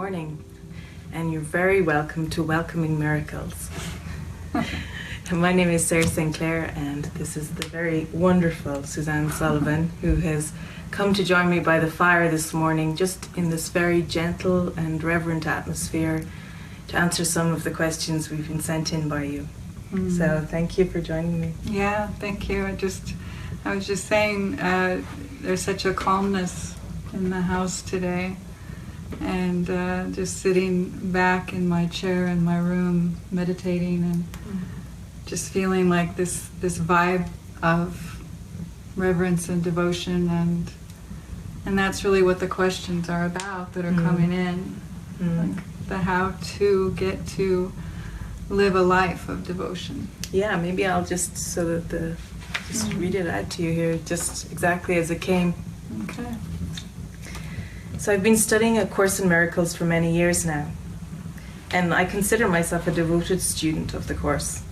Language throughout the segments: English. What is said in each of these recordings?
morning, and you're very welcome to Welcoming Miracles. My name is Sarah St. Clair, and this is the very wonderful Suzanne Sullivan, who has come to join me by the fire this morning, just in this very gentle and reverent atmosphere, to answer some of the questions we've been sent in by you. So thank you for joining me. Yeah, thank you. I was just saying, there's such a calmness in the house today, and just sitting back in my chair in my room, meditating, and just feeling like this vibe of reverence and devotion, and that's really what the questions are about that are coming in, like the how to get to live a life of devotion. Yeah, maybe I'll just read it out to you here, just exactly as it came. Okay. So I've been studying A Course in Miracles for many years now, and I consider myself a devoted student of the Course.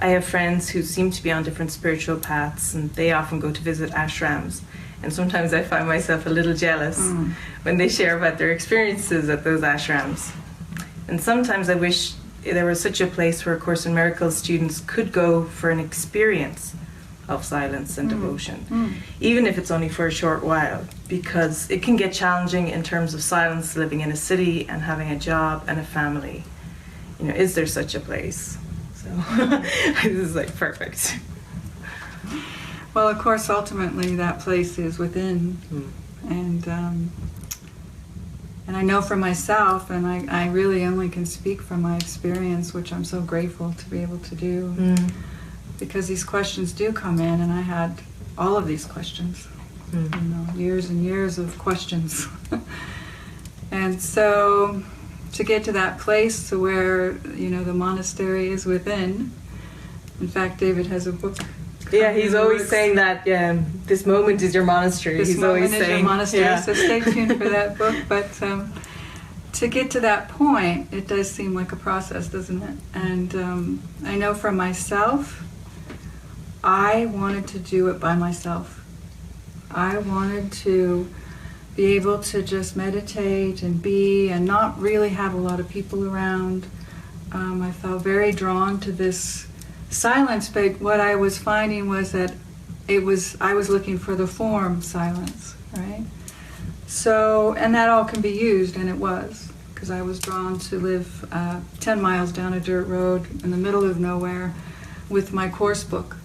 I have friends who seem to be on different spiritual paths, and they often go to visit ashrams, and sometimes I find myself a little jealous when they share about their experiences at those ashrams. And sometimes I wish there was such a place where A Course in Miracles students could go for an experience of silence and devotion, even if it's only for a short while, because it can get challenging in terms of silence, living in a city and having a job and a family. You know, is there such a place? So this is like perfect. Well, of course, ultimately that place is within, and I know for myself, and I really only can speak from my experience, which I'm so grateful to be able to do, because these questions do come in, and I had all of these questions, years and years of questions. And so to get to that place to where, the monastery is within. In fact, David has a book. Yeah, he's always saying that, this moment is your monastery. This moment is your monastery, so stay tuned for that book. But to get to that point, it does seem like a process, doesn't it? And I know for myself, I wanted to do it by myself. I wanted to be able to just meditate and be, and not really have a lot of people around. I felt very drawn to this silence, but what I was finding was that I was looking for the form silence, right? So, and that all can be used, and it was, because I was drawn to live 10 miles down a dirt road in the middle of nowhere with my course book.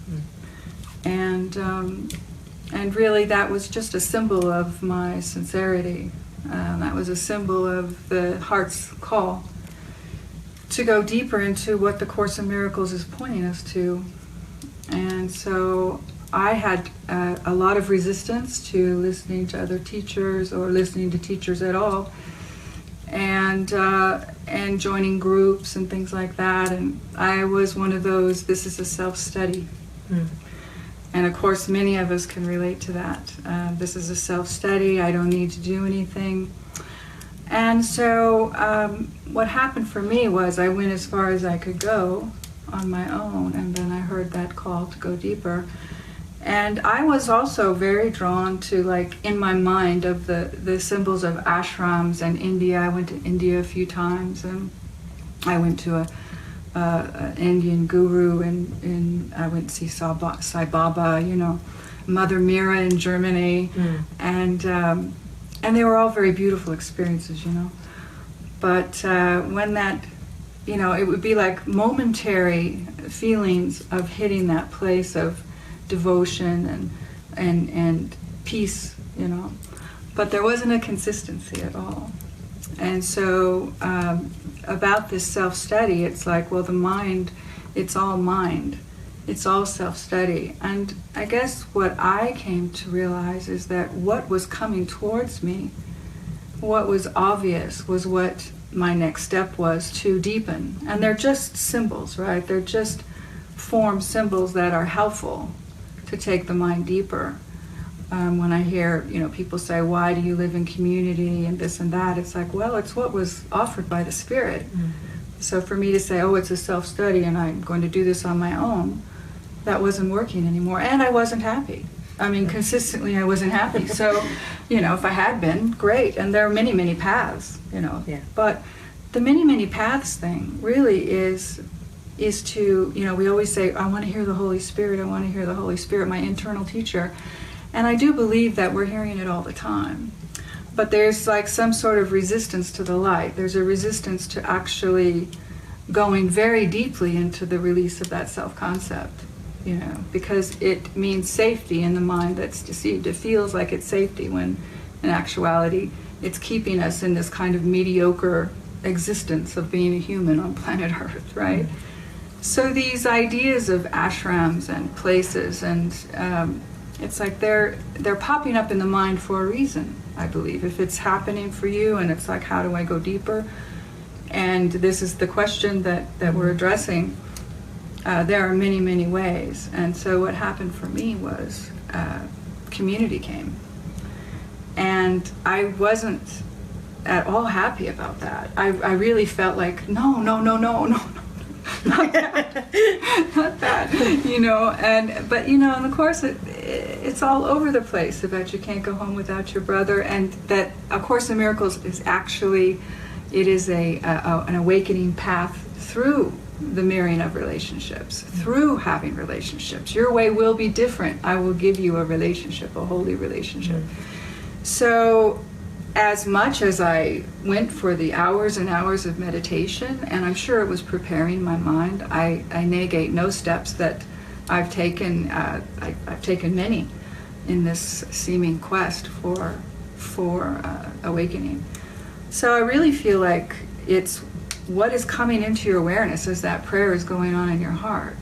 And really that was just a symbol of my sincerity. That was a symbol of the heart's call to go deeper into what the Course in Miracles is pointing us to. And so I had a lot of resistance to listening to other teachers or listening to teachers at all, and joining groups and things like that. And I was one of those, this is a self-study. And of course, many of us can relate to that. This is a self-study, I don't need to do anything. And so what happened for me was I went as far as I could go on my own, and then I heard that call to go deeper. And I was also very drawn to, like, in my mind, of the symbols of ashrams and India. I went to India a few times, and I went to an Indian guru, and I went to see Sai Baba, Mother Mira in Germany, and they were all very beautiful experiences, But when that, it would be like momentary feelings of hitting that place of devotion and peace, But there wasn't a consistency at all. And so about this self-study, it's like, well, the mind, it's all mind. It's all self-study. And I guess what I came to realize is that what was coming towards me, what was obvious, was what my next step was to deepen. And they're just symbols, right? They're just form symbols that are helpful to take the mind deeper. When I hear, people say, why do you live in community and this and that? It's like, well, it's what was offered by the Spirit. So for me to say, oh, it's a self-study and I'm going to do this on my own, that wasn't working anymore, and I wasn't happy. I mean, consistently I wasn't happy. So, if I had been, great. And there are many, many paths, Yeah. But the many, many paths thing really is to, we always say, I want to hear the Holy Spirit, I want to hear the Holy Spirit, my internal teacher. And I do believe that we're hearing it all the time. But there's like some sort of resistance to the light. There's a resistance to actually going very deeply into the release of that self-concept, because it means safety in the mind that's deceived. It feels like it's safety when in actuality it's keeping us in this kind of mediocre existence of being a human on planet Earth, right? So these ideas of ashrams and places, and it's like they're popping up in the mind for a reason, I believe. If it's happening for you and it's like, how do I go deeper? And this is the question that we're addressing. There are many, many ways. And so what happened for me was community came. And I wasn't at all happy about that. I really felt like, no, not that, not that, but in the Course, it's all over the place about you can't go home without your brother, and that A Course in Miracles is actually, it is an awakening path through the mirroring of relationships, through having relationships. Your way will be different. I will give you a relationship, a holy relationship. So as much as I went for the hours and hours of meditation, and I'm sure it was preparing my mind, I negate no steps that I've taken. I've taken many in this seeming quest for awakening. So I really feel like it's what is coming into your awareness as that prayer is going on in your heart.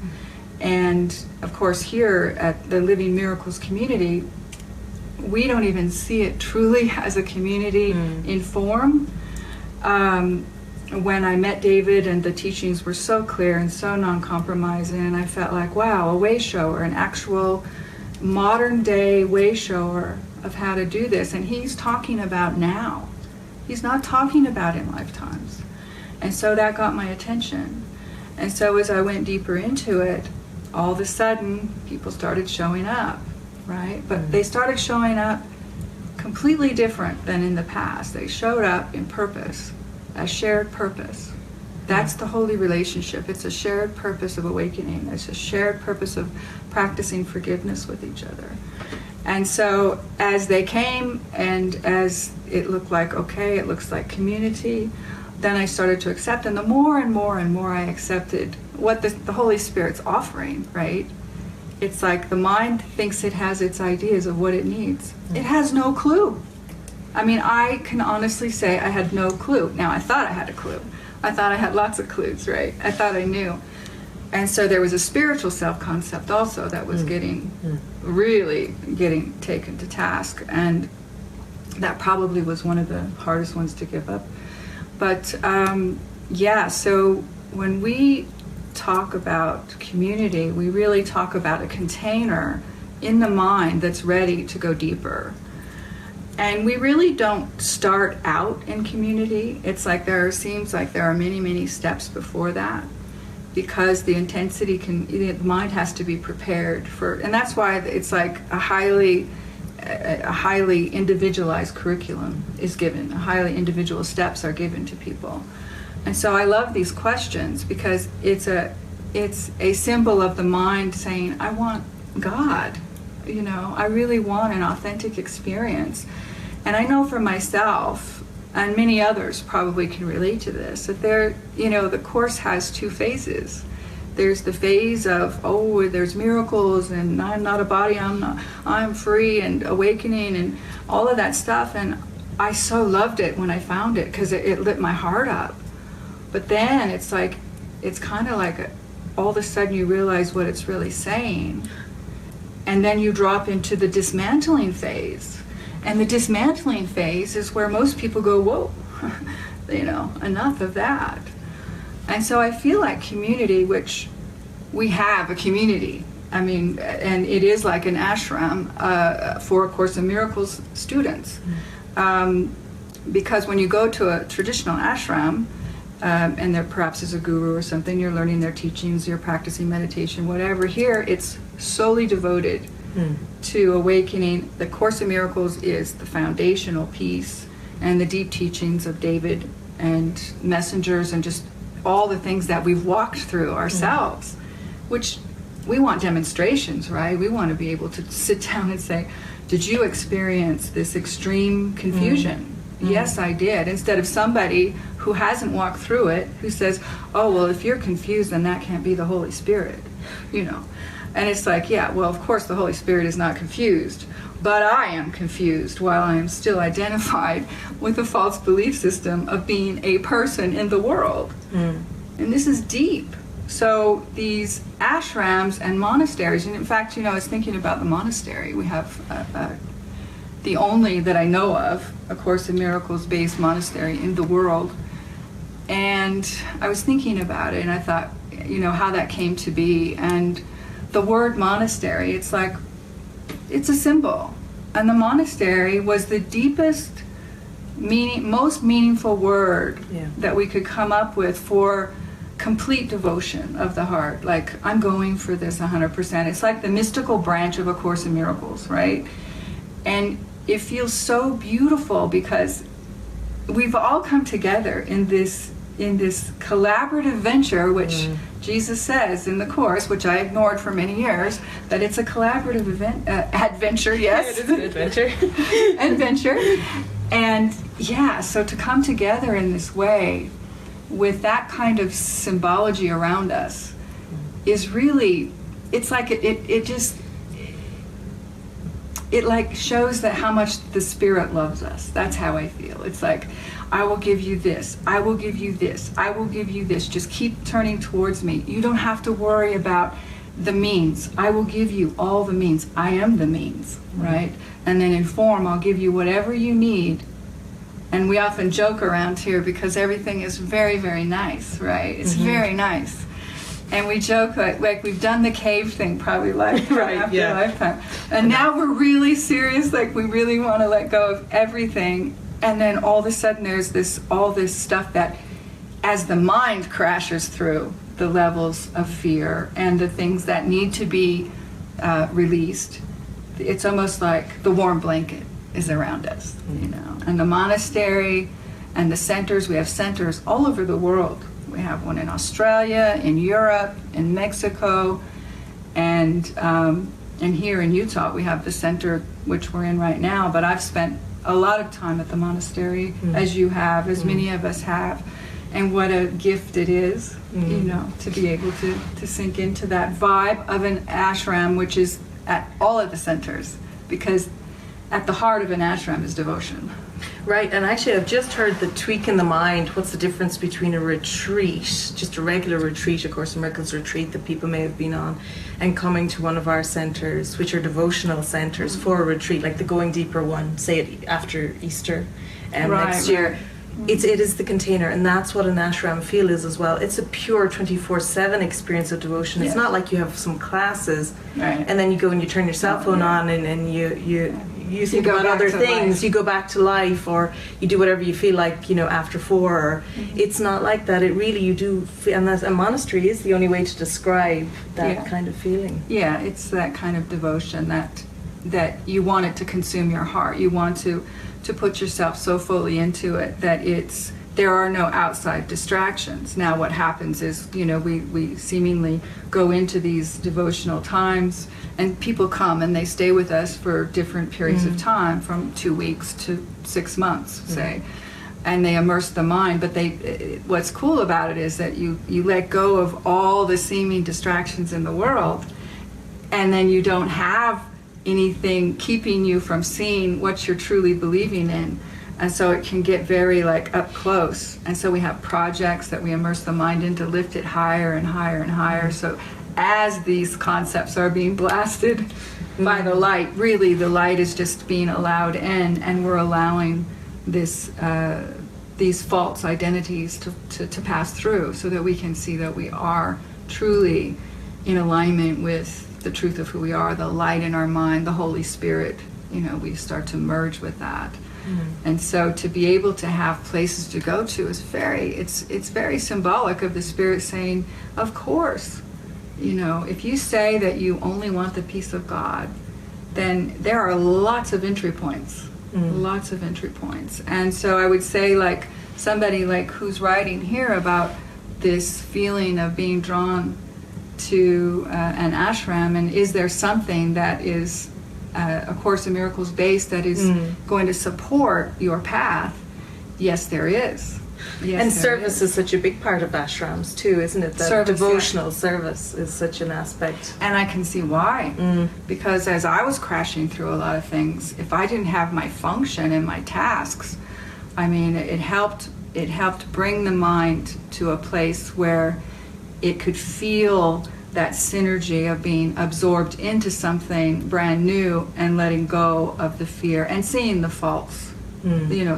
And of course here at the Living Miracles community, we don't even see it truly as a community in form. When I met David and the teachings were so clear and so non-compromising, and I felt like, wow, a way shower, an actual modern day way shower of how to do this. And he's talking about now. He's not talking about in lifetimes. And so that got my attention. And so as I went deeper into it, all of a sudden people started showing up. Right? But they started showing up completely different than in the past. They showed up in purpose, a shared purpose. That's the holy relationship. It's a shared purpose of awakening. It's a shared purpose of practicing forgiveness with each other. And so as they came and as it looked like, okay, it looks like community, then I started to accept. And the more and more and more I accepted what the Holy Spirit's offering, right? It's like the mind thinks it has its ideas of what it needs. It has no clue. I mean, I can honestly say I had no clue. Now, I thought I had a clue. I thought I had lots of clues, right? I thought I knew. And so there was a spiritual self-concept also that was really getting taken to task. And that probably was one of the hardest ones to give up. But so when we talk about community, we really talk about a container in the mind that's ready to go deeper. And we really don't start out in community. It's like seems like there are many, many steps before that, because the intensity the mind has to be prepared for, and that's why it's like a highly individualized curriculum is given. Highly individual steps are given to people. And so I love these questions because it's a symbol of the mind saying, I want God, I really want an authentic experience. And I know for myself, and many others probably can relate to this, that the Course has two phases. There's the phase of, there's miracles and I'm not a body, I'm free and awakening and all of that stuff. And I so loved it when I found it because it lit my heart up. But then it's kind of like all of a sudden you realize what it's really saying. And then you drop into the dismantling phase. And the dismantling phase is where most people go, whoa, enough of that. And so I feel like community, which we have a community, and it is like an ashram for A Course in Miracles students. Because when you go to a traditional ashram, and there perhaps is a guru or something, you're learning their teachings, you're practicing meditation, whatever. Here, it's solely devoted to awakening. The Course in Miracles is the foundational piece, and the deep teachings of David and messengers and just all the things that we've walked through ourselves, which we want demonstrations, right? We want to be able to sit down and say, did you experience this extreme confusion? Yes, I did. Instead of somebody who hasn't walked through it, who says, oh, well, if you're confused, then that can't be the Holy Spirit, you know. And it's like, yeah, well, of course the Holy Spirit is not confused, but I am confused while I am still identified with a false belief system of being a person in the world. And this is deep. So these ashrams and monasteries, and in fact, you know, I was thinking about the monastery. We have the only that I know of, a Course in Miracles based monastery in the world. And I was thinking about it, and I thought, you know, how that came to be. And the word monastery, it's like, it's a symbol. And the monastery was the deepest meaning, most meaningful word that we could come up with for complete devotion of the heart. Like, I'm going for this 100%. It's like the mystical branch of A Course in Miracles, right? And it feels so beautiful because we've all come together in this collaborative venture, which Jesus says in the Course, which I ignored for many years, that it's a collaborative adventure, yes. It is an adventure. Adventure. And yeah, so to come together in this way with that kind of symbology around us is really, it's like it like shows that how much the Spirit loves us. That's how I feel. It's like, I will give you this, I will give you this, I will give you this. Just keep turning towards me. You don't have to worry about the means. I will give you all the means. I am the means, right? And then in form, I'll give you whatever you need. And we often joke around here because everything is very, very nice, right? It's very nice. And we joke like we've done the cave thing probably lifetime after lifetime. And now we're really serious, like we really want to let go of everything. And then all of a sudden there's all this stuff that as the mind crashes through the levels of fear and the things that need to be released, it's almost like the warm blanket is around us, you know. And the monastery and the centers, we have centers all over the world. We have one in Australia, in Europe, in Mexico, and here in Utah we have the center which we're in right now. But I've spent a lot of time at the monastery, as you have, as many of us have, and what a gift it is, you know, to be able to sink into that vibe of an ashram, which is at all of the centers, because at the heart of an ashram is devotion. Right, and actually I've just heard the tweak in the mind. What's the difference between a retreat, just a regular retreat, a Course in Miracles retreat that people may have been on, and coming to one of our centres, which are devotional centres for a retreat, like the Going Deeper one, say it after Easter next year. It is the container, and that's what an ashram feel is as well. It's a pure 24/7 experience of devotion. It's not like you have some classes, and then you go and you turn your cell phone on and you think about other things. Life. You go back to life, or you do whatever you feel like, you know, after 4. Or it's not like that. It really, you do, and a monastery is the only way to describe that kind of feeling. Yeah, it's that kind of devotion that you want it to consume your heart. You want to put yourself so fully into it that there are no outside distractions. Now what happens is, you know, we seemingly go into these devotional times and people come and they stay with us for different periods of time, from 2 weeks to 6 months, say, and they immerse the mind. But what's cool about it is that you let go of all the seeming distractions in the world, and then you don't have anything keeping you from seeing what you're truly believing in. And so it can get very like up close. And so we have projects that we immerse the mind in to lift it higher and higher and higher. So as these concepts are being blasted by the light, really the light is just being allowed in, and we're allowing these false identities to pass through, so that we can see that we are truly in alignment with the truth of who we are, the light in our mind, the Holy Spirit. You know, we start to merge with that. And so to be able to have places to go to is it's very symbolic of the Spirit saying, of course, you know, if you say that you only want the peace of God, then there are lots of entry points. Lots of entry points. And so I would say, like, somebody like who's writing here about this feeling of being drawn to an ashram, and is there something that is a Course in Miracles based that is going to support your path? Yes, there is. Yes, and service is such a big part of ashrams too, isn't it? That Service, devotional service is such an aspect. And I can see why. Because as I was crashing through a lot of things, if I didn't have my function and my tasks, I mean, it helped bring the mind to a place where it could feel that synergy of being absorbed into something brand new and letting go of the fear and seeing the faults.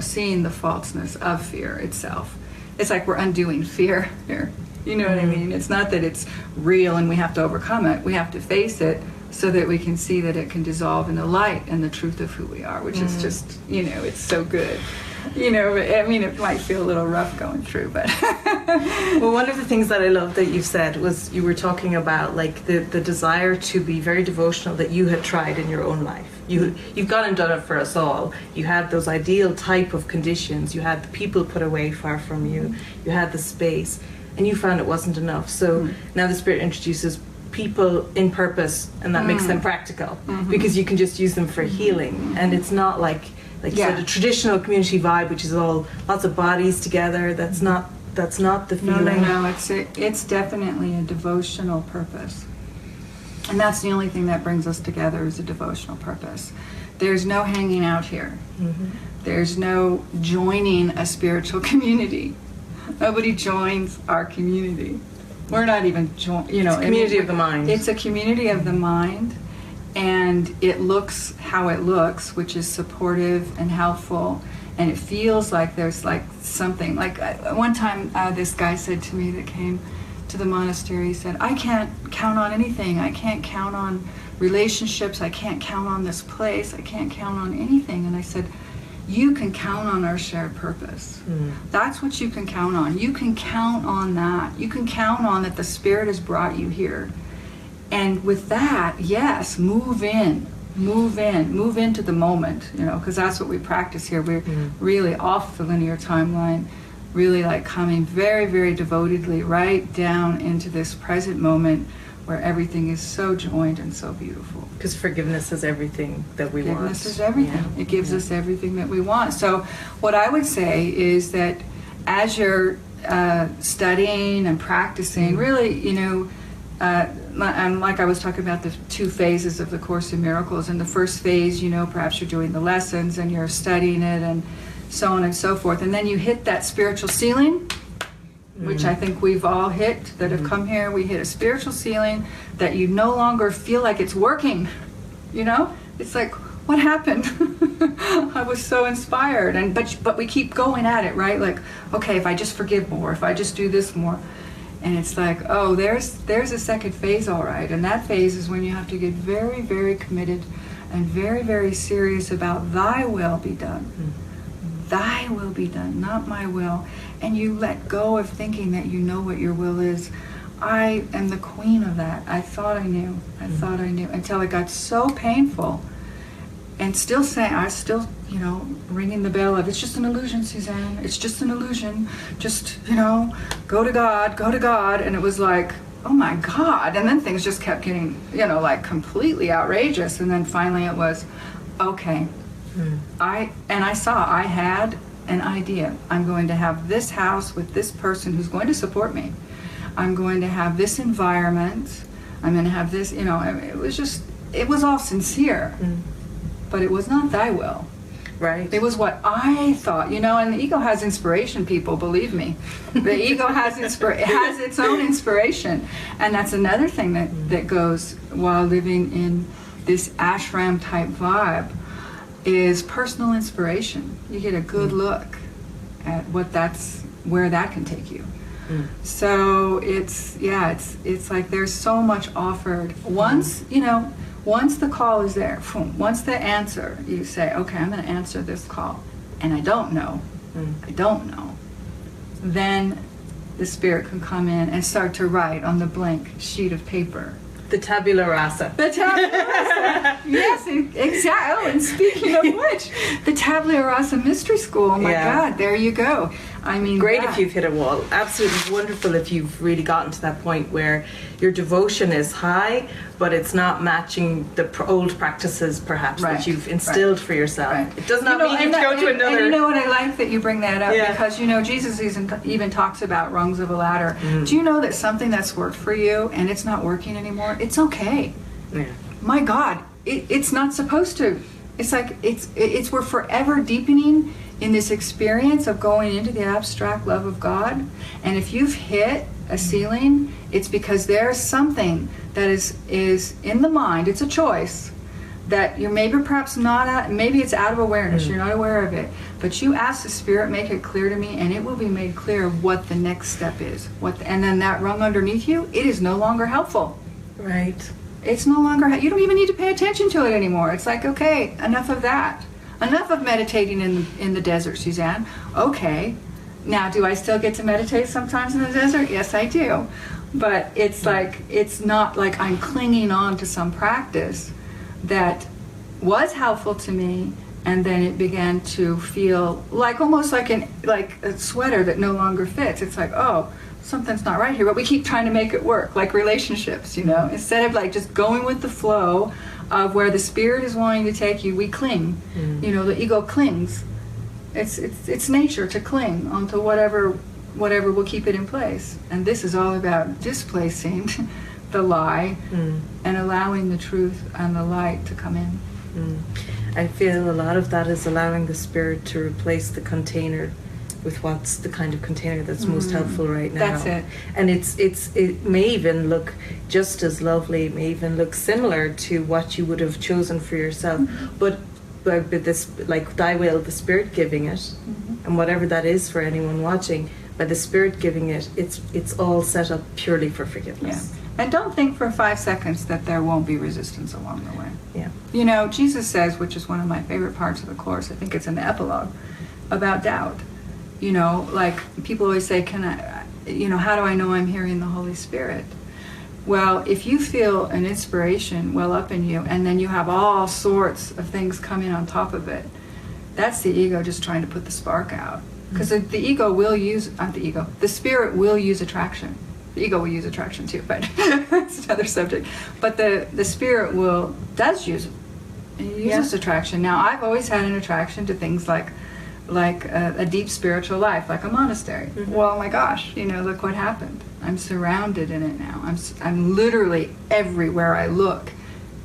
Seeing the falseness of fear itself. It's like we're undoing fear here. You know what I mean? It's not that it's real and we have to overcome it. We have to face it so that we can see that it can dissolve in the light and the truth of who we are, which is just, it's so good. I mean, it might feel a little rough going through, but... Well, one of the things that I love that you said was you were talking about, like, the desire to be very devotional that you had tried in your own life. You've gone and done it for us all. You had those ideal type of conditions. You had the people put away far from you. You had the space. And you found it wasn't enough. So now the Spirit introduces people in purpose, and that makes them practical. Because you can just use them for healing. And it's not like you said, a traditional community vibe, which is all lots of bodies together. That's not the feeling. No. It's definitely a devotional purpose. And that's the only thing that brings us together, is a devotional purpose. There's no hanging out here. There's no joining a spiritual community. Nobody joins our community. We're not even It's a community of the mind. It's a community of the mind, and it looks how it looks, which is supportive and helpful, and it feels like there's like something. Like one time this guy said to me that came to the monastery, he said, I can't count on anything. I can't count on relationships. I can't count on this place. I can't count on anything. And I said, you can count on our shared purpose. That's what you can count on. You can count on that. You can count on that the Spirit has brought you here. And with that, yes, move into the moment, because that's what we practice here. We're really off the linear timeline, really like coming very, very devotedly right down into this present moment where everything is so joined and so beautiful. Because forgiveness is everything that we want. Forgiveness is everything. Yeah. It gives us everything that we want. So what I would say is that as you're studying and practicing, really, and like I was talking about the two phases of the Course in Miracles. In the first phase, perhaps you're doing the lessons and you're studying it and so on and so forth. And then you hit that spiritual ceiling, which I think we've all hit that have come here. We hit a spiritual ceiling that you no longer feel like it's working. It's like, what happened? I was so inspired, but we keep going at it, right? Like, okay, if I just forgive more, if I just do this more. And it's like, oh, there's a second phase, all right. And that phase is when you have to get very, very committed and very, very serious about thy will be done. Thy will be done, not my will. And you let go of thinking that you know what your will is. I am the queen of that. I thought I knew. Until it got so painful. And still saying, I was still, ringing the bell of, it's just an illusion, Suzanne. It's just an illusion. Just, go to God, go to God. And it was like, oh my God. And then things just kept getting, like completely outrageous. And then finally it was, okay. I had an idea. I'm going to have this house with this person who's going to support me. I'm going to have this environment. I'm going to have this, it was all sincere. But it was not thy will. Right. It was what I thought, and the ego has inspiration, people, believe me. The ego has its own inspiration. And that's another thing that goes while living in this ashram type vibe is personal inspiration. You get a good look at where that can take you. So it's like there's so much offered. Once the call is there, once the answer, you say, okay, I'm going to answer this call, and I don't know, then the Spirit can come in and start to write on the blank sheet of paper The Tabula Rasa. The Tabula Rasa. Yes, exactly. Oh, and speaking of which, the Tabula Rasa Mystery School. Oh my God, there you go. I mean, great if you've hit a wall. Absolutely wonderful if you've really gotten to that point where your devotion is high, but it's not matching the old practices, perhaps, that you've instilled for yourself. It does not mean you go to another. And you know what, I like that you bring that up, because Jesus even talks about rungs of a ladder. Do you know that something that's worked for you and it's not working anymore? It's okay. Yeah. My God, it's not supposed to. It's like we're forever deepening in this experience of going into the abstract love of God. And if you've hit a ceiling, it's because there's something that is in the mind. It's a choice that you're maybe perhaps not at, maybe it's out of awareness, you're not aware of it, but you ask the Spirit, make it clear to me, and it will be made clear what the next step is. And then that rung underneath you, it is no longer helpful. Right. It's no longer, you don't even need to pay attention to it anymore. It's like, okay, enough of that. Enough of meditating in the desert, Suzanne. Okay, now do I still get to meditate sometimes in the desert? Yes, I do. But it's like, it's not like I'm clinging on to some practice that was helpful to me, and then it began to feel like almost like a sweater that no longer fits. It's like, oh, something's not right here, but we keep trying to make it work, like relationships, instead of like just going with the flow of where the Spirit is wanting to take you. We cling. The ego clings. It's nature to cling onto whatever will keep it in place. And this is all about displacing the lie and allowing the truth and the light to come in. I feel a lot of that is allowing the Spirit to replace the container with what's the kind of container that's most helpful right now. That's it. And it may even look just as lovely, it may even look similar to what you would have chosen for yourself. But this, like thy will, the Spirit giving it, and whatever that is for anyone watching, by the Spirit giving it, it's all set up purely for forgiveness. Yeah. And don't think for 5 seconds that there won't be resistance along the way. Yeah. Jesus says, which is one of my favorite parts of the Course, I think it's in the epilogue, about doubt. Like people always say, how do I know I'm hearing the Holy Spirit? Well, if you feel an inspiration well up in you, and then you have all sorts of things coming on top of it, that's the ego just trying to put the spark out. Because the ego will use, the Spirit will use attraction. The ego will use attraction too, but that's another subject. But the Spirit does use it. It uses attraction. Now, I've always had an attraction to things like a deep spiritual life, like a monastery. Well, oh my gosh, look what happened. I'm surrounded in it now. I'm literally everywhere I look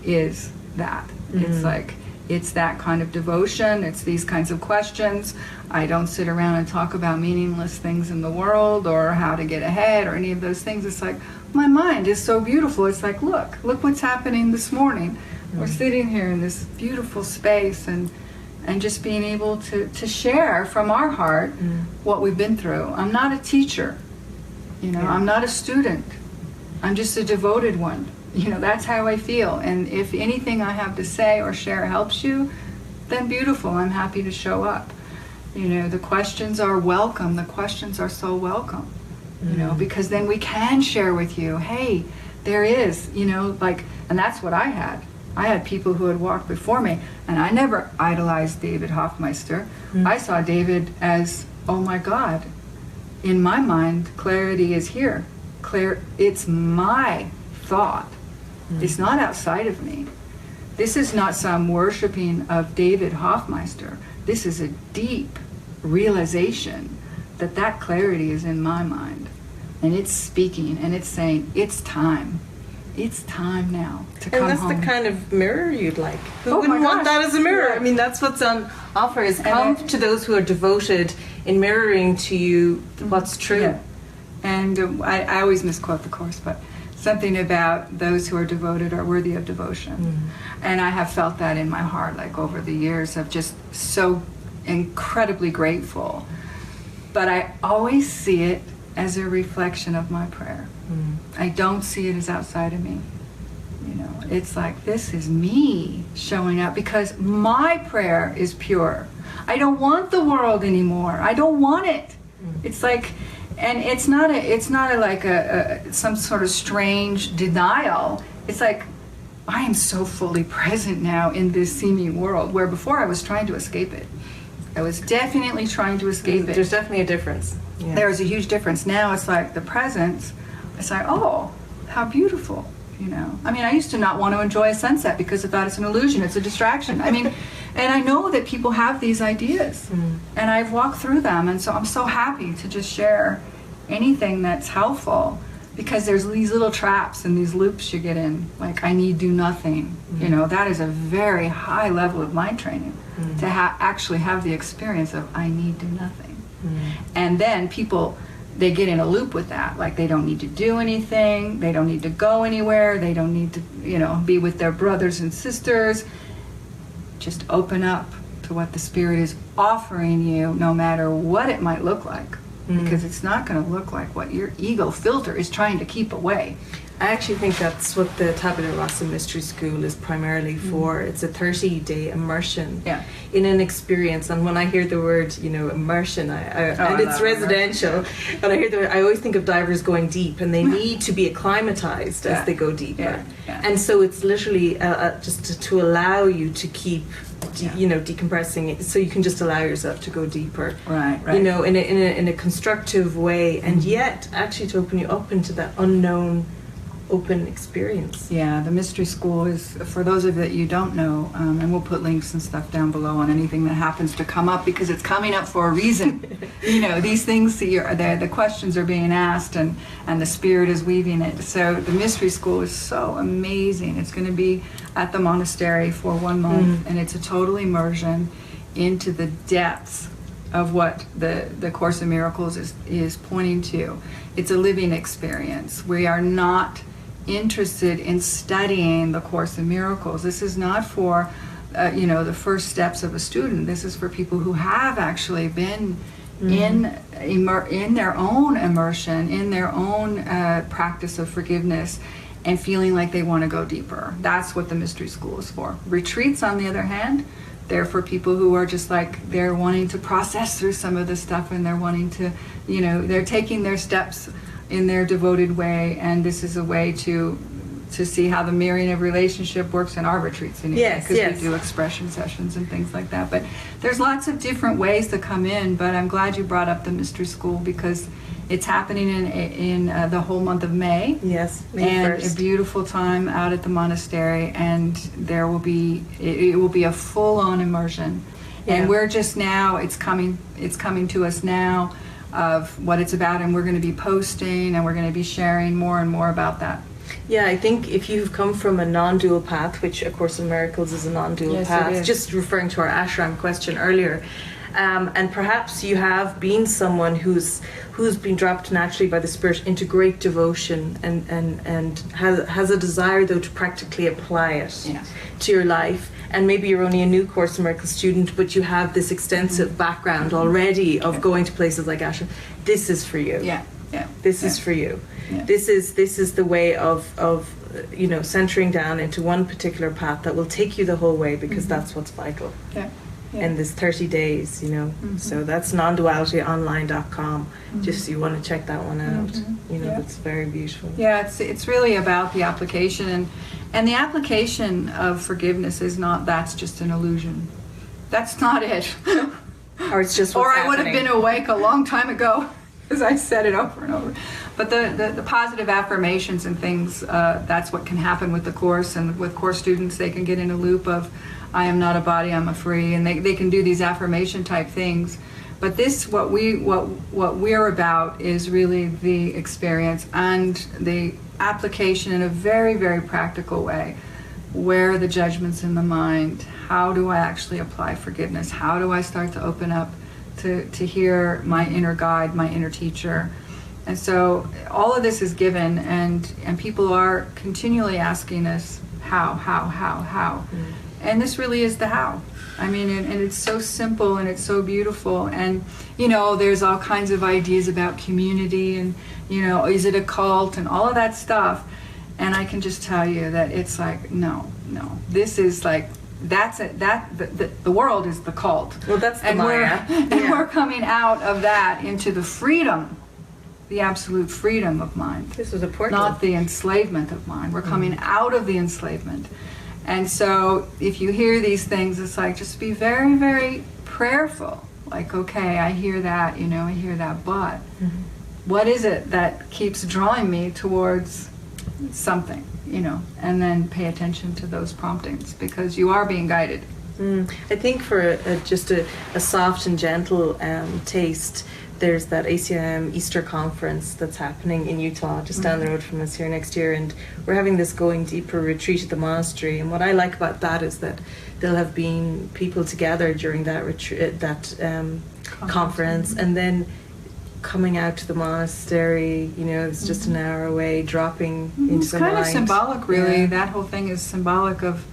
is that. It's like, it's that kind of devotion. It's these kinds of questions. I don't sit around and talk about meaningless things in the world or how to get ahead or any of those things. It's like, my mind is so beautiful. It's like, look what's happening this morning. We're sitting here in this beautiful space and just being able to share from our heart what we've been through. I'm not a teacher, I'm not a student. I'm just a devoted one. That's how I feel. And if anything I have to say or share helps you, then beautiful, I'm happy to show up. The questions are welcome. The questions are so welcome, because then we can share with you, hey, there is, and that's what I had. I had people who had walked before me, and I never idolized David Hoffmeister. I saw David as, oh my God, in my mind, clarity is here. It's my thought. It's not outside of me. This is not some worshiping of David Hoffmeister. This is a deep realization that clarity is in my mind. And it's speaking, and it's saying, it's time. It's time now to come home. And that's the kind of mirror you'd like. Who wouldn't want that as a mirror? I mean, that's what's on offer, is come to those who are devoted in mirroring to you what's true. Yeah. And I always misquote the Course, but something about those who are devoted are worthy of devotion. And I have felt that in my heart, like over the years of just so incredibly grateful. But I always see it as a reflection of my prayer. I don't see it as outside of me. It's like, this is me showing up because my prayer is pure. I don't want the world anymore. I don't want it. It's like, and it's not like some sort of strange denial. it's like I am so fully present now in this seeming world, where before I was trying to escape it. I was definitely trying to escape it. There's definitely a difference. Yeah. There's a huge difference. Now it's like the presence, it's like, oh, how beautiful, you know. I mean, I used to not want to enjoy a sunset because I thought it's an illusion, it's a distraction. I mean, and I know that people have these ideas, and I've walked through them, and so I'm so happy to just share anything that's helpful, because there's these little traps and these loops you get in, like I need do nothing. You know, that is a very high level of mind training, to actually have the experience of I need do nothing. And then people, they get in a loop with that, like they don't need to do anything, they don't need to go anywhere, they don't need to, you know, be with their brothers and sisters. Just open up to what the Spirit is offering you, no matter what it might look like. Because it's not going to look like what your ego filter is trying to keep away. I actually think that's what the Tabula Rasa Mystery School is primarily for. It's a 30-day immersion in an experience. And when I hear the word, you know, immersion, and it's residential, and I hear the word, I always think of divers going deep, and they need to be acclimatized as they go deeper. And so it's literally just to allow you to keep, you know, decompressing it, so you can just allow yourself to go deeper. Right. You know, in a constructive way, and yet actually to open you up into that unknown, open experience. Yeah, the mystery school is, for those of you that you don't know, and we'll put links and stuff down below on anything that happens to come up, because it's coming up for a reason. You know, these things, the questions are being asked, and the Spirit is weaving it. So the mystery school is so amazing. It's going to be at the Monastery for 1 month, and it's a total immersion into the depths of what the Course in Miracles is pointing to. It's a living experience. We are not interested in studying the Course in Miracles. This is not for you know, the first steps of a student. This is for people who have actually been in their own immersion, in their own practice of forgiveness, and feeling like they want to go deeper. That's what the mystery school is for. Retreats, on the other hand, they're for people who are just like, they're wanting to process through some of the stuff, and they're wanting to, you know, they're taking their steps in their devoted way, and this is a way to see how the mirroring of relationship works in our retreats anyway, because we do expression sessions and things like that. But there's lots of different ways to come in, but I'm glad you brought up the mystery school, because it's happening in the whole month of May. Yes, May 1st. And a beautiful time out at the Monastery, and there will be, it will be a full-on immersion. And we're just now, it's coming to us now of what it's about, and we're going to be posting, and we're going to be sharing more and more about that. Yeah, I think if you've come from a non-dual path, which A Course in Miracles is a non-dual path, just referring to our ashram question earlier, and perhaps you have been someone who's been dropped naturally by the Spirit into great devotion, and has a desire, though, to practically apply it to your life. And maybe you're only a new Course in Miracles student, but you have this extensive background already of going to places like ashram. This is for you. This is for you. This is the way of you know, centering down into one particular path that will take you the whole way, because that's what's vital. And this 30 days, you know. So that's non-dualityonline.com. Just so you want to check that one out. You know, it's very beautiful. Yeah, it's really about the application, and the application of forgiveness is not, that's just an illusion. That's not it. Or it's just what's Or I happening. would have been awake a long time ago, because I said it over and over. But the positive affirmations and things, that's what can happen with the Course. And with Course students, they can get in a loop of, I am not a body, I'm a free, and they can do these affirmation type things. But this, what we're about is really the experience and the application in a very, very practical way. Where are the judgments in the mind? How do I actually apply forgiveness? How do I start to open up to hear my inner guide, my inner teacher? And so all of this is given, and people are continually asking us, how? And this really is the how. I mean, and it's so simple, and it's so beautiful. And, you know, there's all kinds of ideas about community, and, you know, is it a cult, and all of that stuff. And I can just tell you that it's like, no. This is like, that's it. The world is the cult. Well, that's the and Maya. We're coming out of that into the freedom the absolute freedom of mind. This was a portal. Not the enslavement of mind. We're coming out of the enslavement. And so if you hear these things, it's like, just be very, very prayerful. Like, okay, I hear that, I hear that, but what is it that keeps drawing me towards something, and then pay attention to those promptings, because you are being guided. I think for just a soft and gentle taste, there's that ACIM Easter conference that's happening in Utah, just down the road from us here next year, and we're having this Going Deeper retreat at the monastery. And what I like about that is that there'll have been people together during that retreat, conference, and then coming out to the monastery, it's just an hour away, dropping into it's the kind mind. of symbolic, really. Yeah. That whole thing is symbolic of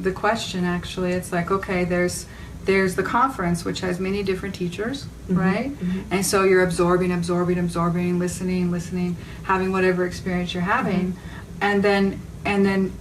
the question, actually. It's like, okay, there's the conference, which has many different teachers, right? And so you're absorbing, listening, having whatever experience you're having, and then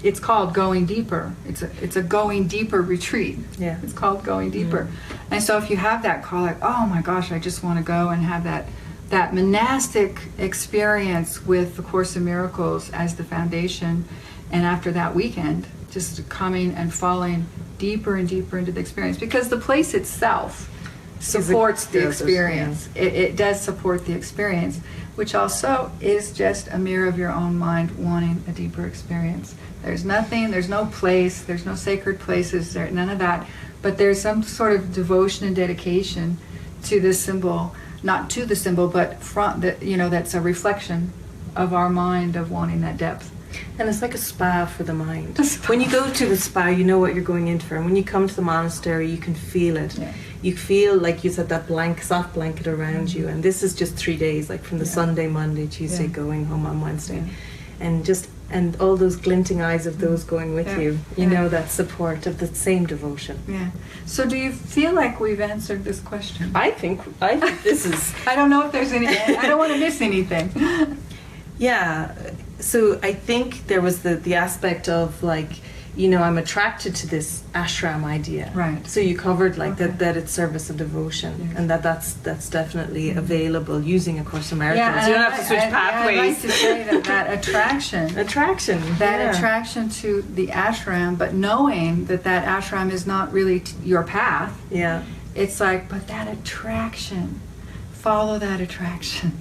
it's called Going Deeper. It's a Going Deeper retreat. Yeah. It's called Going Deeper. And so if you have that call, like, oh my gosh, I just want to go and have that monastic experience with the Course in Miracles as the foundation, and after that weekend, just coming and falling deeper and deeper into the experience, because the place itself supports the experience. It does support the experience, which also is just a mirror of your own mind wanting a deeper experience. There's nothing, there's no place, there's no sacred places, none of that, but there's some sort of devotion and dedication to this symbol, not to the symbol, but that's a reflection of our mind of wanting that depth. And it's like a spa for the mind. When you go to the spa, you know what you're going in for. And when you come to the monastery, you can feel it. Yeah. You feel, like you said, that soft blanket around you. And this is just 3 days, like from the Sunday, Monday, Tuesday, going home on Wednesday. Yeah. And all those glinting eyes of those going with you, you know, that support of the same devotion. Yeah. So do you feel like we've answered this question? I think this is... I don't know if there's any... I don't want to miss anything. Yeah. So I think there was the aspect of, like, I'm attracted to this ashram idea. Right. So you covered that it's service and devotion, and that's definitely available using A Course in Miracles. Yeah, you don't have to switch pathways. I'd like to say that attraction. Attraction to the ashram, but knowing that ashram is not really your path. Yeah. It's like, but that attraction, follow that attraction.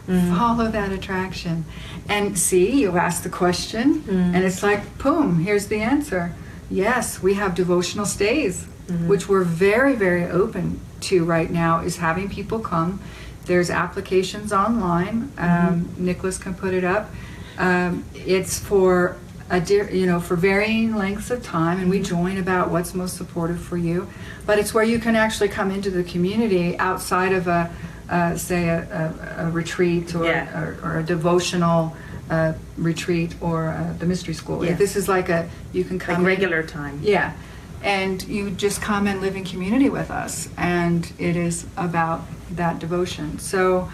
Follow that attraction. And see, you asked the question, and it's like, boom, here's the answer. Yes, we have devotional stays, which we're very, very open to right now, is having people come. There's applications online. Nicholas can put it up. It's for for varying lengths of time, and we join about what's most supportive for you. But it's where you can actually come into the community outside of a retreat or a devotional retreat or the mystery school. Yes. This is you can come like regular time. Yeah. And you just come and live in community with us, and it is about that devotion. So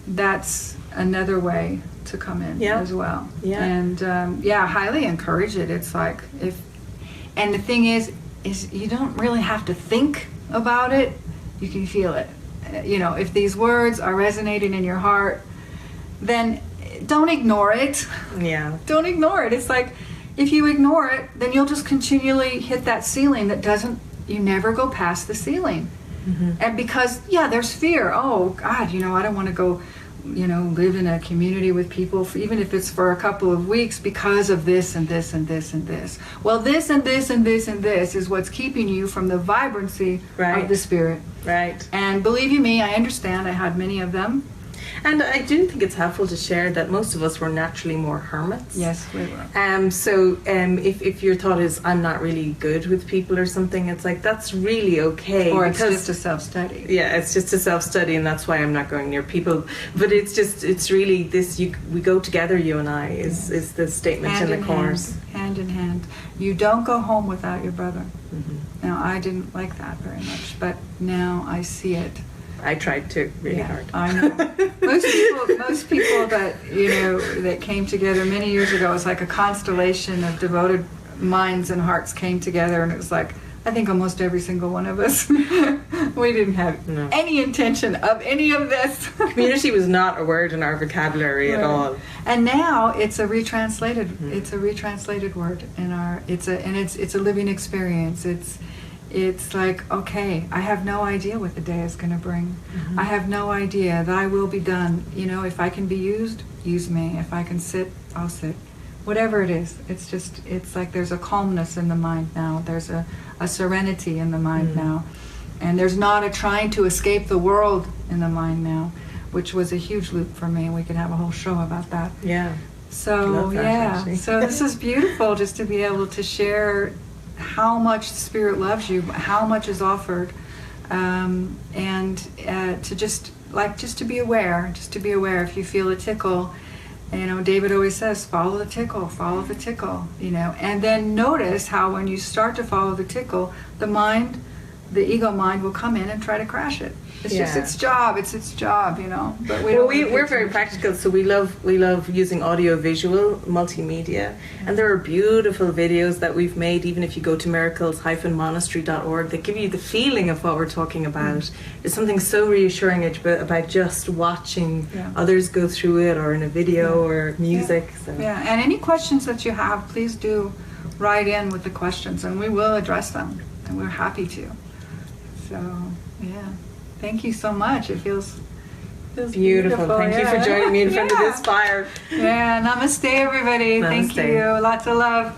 that's another way to come in as well. Yeah. And highly encourage it. It's like and the thing is you don't really have to think about it. You can feel it. If these words are resonating in your heart, then don't ignore it. Yeah. Don't ignore it. It's like, if you ignore it, then you'll just continually hit that ceiling you never go past the ceiling. And because, there's fear. Oh, God, I don't want to go, live in a community with people, even if it's for a couple of weeks, because of this and this and this and this. Well, this and this and this and this is what's keeping you from the vibrancy of the spirit. Right. And believe you me, I understand. I had many of them. And I do think it's helpful to share that most of us were naturally more hermits. Yes, we were. So if your thought is, I'm not really good with people or something, it's like, that's really okay. Or it's just a self-study. Yeah, it's just a self-study, and that's why I'm not going near people. But it's really this, we go together, you and I, is the statement hand in the Course. Hand in hand. You don't go home without your brother. Now, I didn't like that very much, but now I see it. I tried to really hard. I know. Most people that that came together many years ago, it was like a constellation of devoted minds and hearts came together, and it was like I think almost every single one of us, we didn't have any intention of any of this. Community was not a word in our vocabulary at all. And now it's a retranslated. It's a retranslated word in our. It's a living experience. It's like, okay, I have no idea what the day is going to bring. I have no idea. Thy will be done. You know, if I can be used, use me. If I can sit, I'll sit. Whatever it is, it's like there's a calmness in the mind now. There's a serenity in the mind now. And there's not a trying to escape the world in the mind now, which was a huge loop for me. We could have a whole show about that. Yeah. So, so this is beautiful, just to be able to share how much the Spirit loves you, how much is offered, and to just to be aware, if you feel a tickle. You know, David always says, follow the tickle, you know, and then notice how when you start to follow the tickle, the ego mind will come in and try to crash it. It's just its job, you know. But we're very practical, so we love using audio visual multimedia, and there are beautiful videos that we've made. Even if you go to miracles-monastery.org, that give you the feeling of what we're talking about. There's something so reassuring about just watching others go through it, or in a video or music. So. Yeah, and any questions that you have, please do write in with the questions, and we will address them, and we're happy to. So, yeah. Thank you so much. It feels beautiful. Thank you for joining me in front of this fire. Yeah, namaste, everybody. Namaste. Thank you. Lots of love.